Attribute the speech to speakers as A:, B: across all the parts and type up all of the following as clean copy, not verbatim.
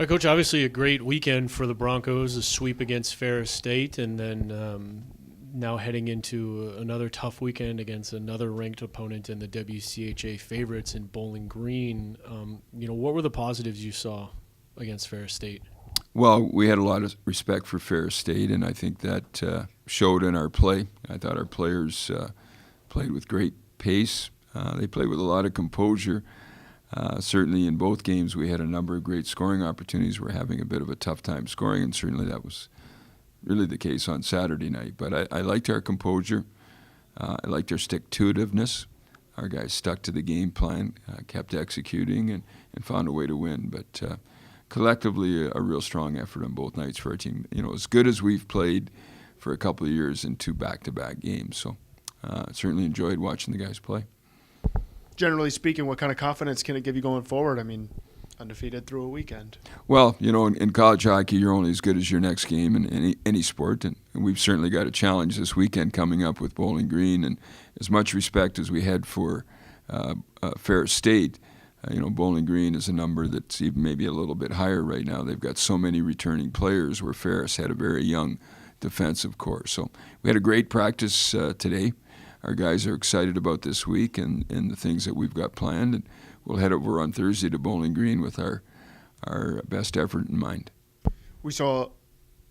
A: Coach, obviously a great weekend for the Broncos, a sweep against Ferris State, and then now heading into another tough weekend against another ranked opponent in the WCHA favorites in Bowling Green. What were the positives you saw against Ferris State?
B: Well, we had a lot of respect for Ferris State, and I think that showed in our play. I thought our players played with great pace. They played with a lot of composure. Certainly in both games we had a number of great scoring opportunities. We're having a bit of a tough time scoring, and certainly that was really the case on Saturday night. But I liked our composure. I liked our stick-to-itiveness. Our guys stuck to the game plan, kept executing, and found a way to win. But collectively, a real strong effort on both nights for our team. As good as we've played for a couple of years in two back-to-back games. So certainly enjoyed watching the guys play.
C: Generally speaking, what kind of confidence can it give you going forward? I mean, undefeated through a weekend.
B: Well, in college hockey, you're only as good as your next game in any sport, and we've certainly got a challenge this weekend coming up with Bowling Green. And as much respect as we had for Ferris State, Bowling Green is a number that's even maybe a little bit higher right now. They've got so many returning players, where Ferris had a very young defensive core. So we had a great practice today. Our guys are excited about this week and the things that we've got planned. And we'll head over on Thursday to Bowling Green with our best effort in mind.
C: We saw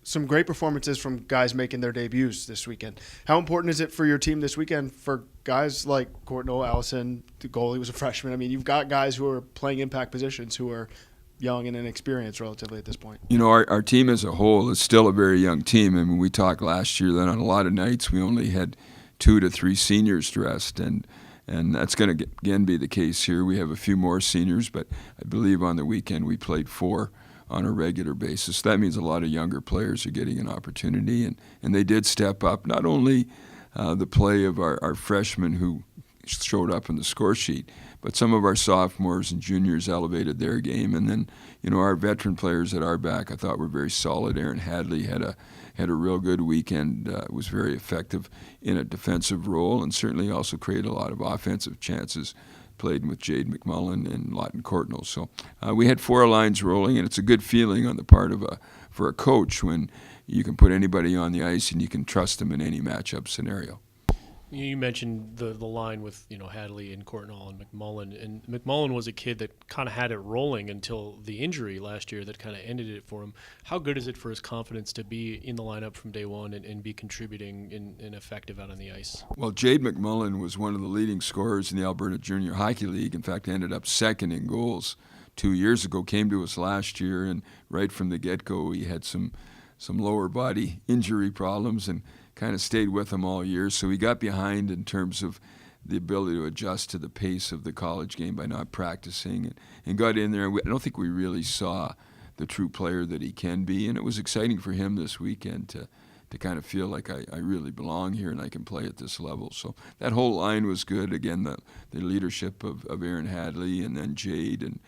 C: some great performances from guys making their debuts this weekend. How important is it for your team this weekend for guys like Courtnall Allison, the goalie was a freshman? I mean, you've got guys who are playing impact positions who are young and inexperienced relatively at this point.
B: Our team as a whole is still a very young team. I mean, we talked last year that on a lot of nights we only had 2 to 3 seniors dressed, and that's going to again be the case here. We have a few more seniors, but I believe on the weekend we played 4 on a regular basis. That means a lot of younger players are getting an opportunity, and they did step up. Not only the play of our freshmen who showed up in the score sheet, but some of our sophomores and juniors elevated their game. And then, our veteran players at our back I thought were very solid. Aaron Hadley had a real good weekend, was very effective in a defensive role, and certainly also created a lot of offensive chances, played with Jade McMullen and Lawton Courtnall. So we had 4 lines rolling, and it's a good feeling on the part of for a coach when you can put anybody on the ice and you can trust them in any matchup scenario.
A: You mentioned the line with Hadley and Courtnall and McMullen, and McMullen was a kid that kind of had it rolling until the injury last year that kind of ended it for him. How good is it for his confidence to be in the lineup from day one and be contributing and effective out on the ice?
B: Well, Jade McMullen was one of the leading scorers in the Alberta Junior Hockey League. In fact, ended up second in goals 2 years ago. Came to us last year, and right from the get-go he had some lower body injury problems and kind of stayed with him all year. So he got behind in terms of the ability to adjust to the pace of the college game by not practicing, and got in there. I don't think we really saw the true player that he can be, and it was exciting for him this weekend to kind of feel like I really belong here and I can play at this level. So that whole line was good. Again, the leadership of Aaron Hadley, and then Jade, and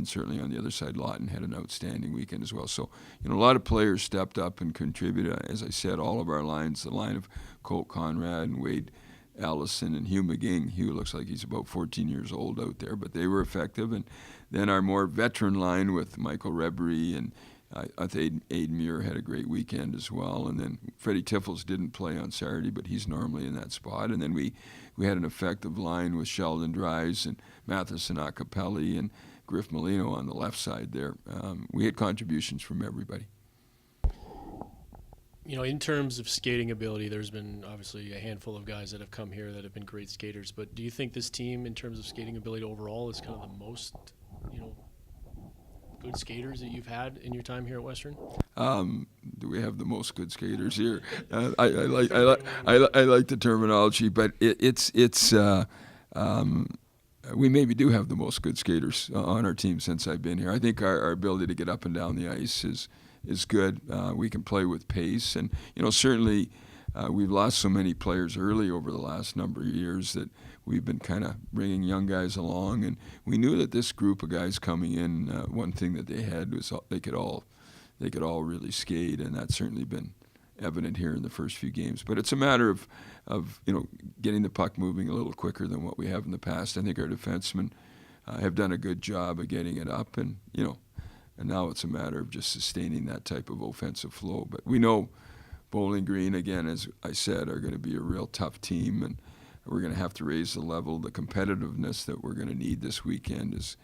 B: certainly on the other side, Lawton had an outstanding weekend as well. So, a lot of players stepped up and contributed. As I said, all of our lines, the line of Colt Conrad and Wade Allison and Hugh McGing. Hugh looks like he's about 14 years old out there, but they were effective. And then our more veteran line with Michael Rebry, and I think Aiden Muir had a great weekend as well. And then Freddie Tiffels didn't play on Saturday, but he's normally in that spot. And then we had an effective line with Sheldon Dries and Matheson Acapelli and Griff Molino on the left side there. We had contributions from everybody.
A: In terms of skating ability, there's been obviously a handful of guys that have come here that have been great skaters. But do you think this team, in terms of skating ability overall, is kind of the most, good skaters that you've had in your time here at Western?
B: Do we have the most good skaters here? I like the terminology, but we maybe do have the most good skaters on our team since I've been here. I think our ability to get up and down the ice is good. We can play with pace, and certainly we've lost so many players early over the last number of years that we've been kind of bringing young guys along, and we knew that this group of guys coming in, one thing that they had was they could all really skate, and that's certainly been evident here in the first few games. But it's a matter of getting the puck moving a little quicker than what we have in the past. I think our defensemen have done a good job of getting it up, and And now it's a matter of just sustaining that type of offensive flow. But we know Bowling Green, again, as I said, are going to be a real tough team, and we're going to have to raise the level. The competitiveness that we're going to need this weekend is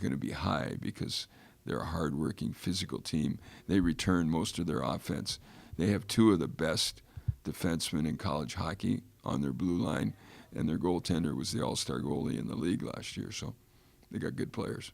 B: going to be high because they're a hard-working, physical team. They return most of their offense. They have two of the best defensemen in college hockey on their blue line, and their goaltender was the all-star goalie in the league last year, so they got good players.